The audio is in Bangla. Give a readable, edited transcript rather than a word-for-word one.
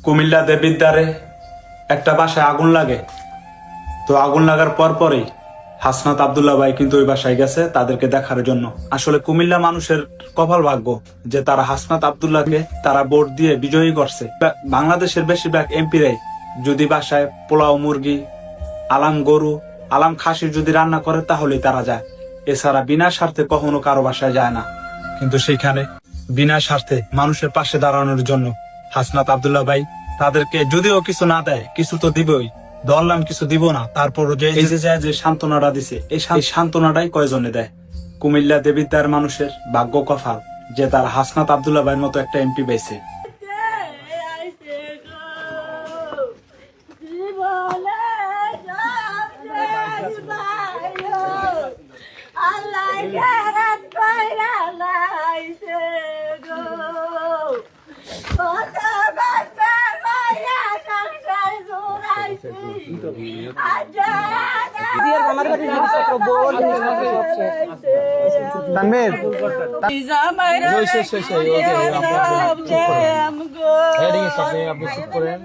কুমিল্লা দেবিদ্বারে একটা বাসায় আগুন লাগে। তো আগুন লাগার পরই হাসনাত আব্দুল্লাহ ভাই কিন্তু ওই বাসায় গেছে তাদেরকে দেখার জন্য। আসলে কুমিল্লা মানুষের কপাল ভাগ্য যে তারা হাসনাত আব্দুল্লাহকে তারা ভোট দিয়ে বিজয়ী করছে। বাংলাদেশের বেশিরভাগ এমপিরাই যদি বাসায় পোলাও মুরগি, আলাম গরু, আলাম খাসি যদি রান্না করে তাহলেই তারা যায়, এছাড়া বিনা স্বার্থে কখনো কারো বাসায় যায় না। কিন্তু সেইখানে বিনা স্বার্থে মানুষের পাশে দাঁড়ানোর জন্য হাসনাত আব্দুল্লাহ ভাই তাদেরকে যদিও কিছু না দেয়, কিছু তো দিবই, ধরলাম কিছু দিব না, তারপরও যে সান্ত্বনাটা দিছে এই সান্ত্বনাটাই কয়জনে দেয়। কুমিল্লা দেবিদ্বার মানুষের ভাগ্য কপাল যে তার হাসনাত আব্দুল্লাহ ভাইয়ের মতো একটা এমপি পাইছে। আপনি চুপ করেন।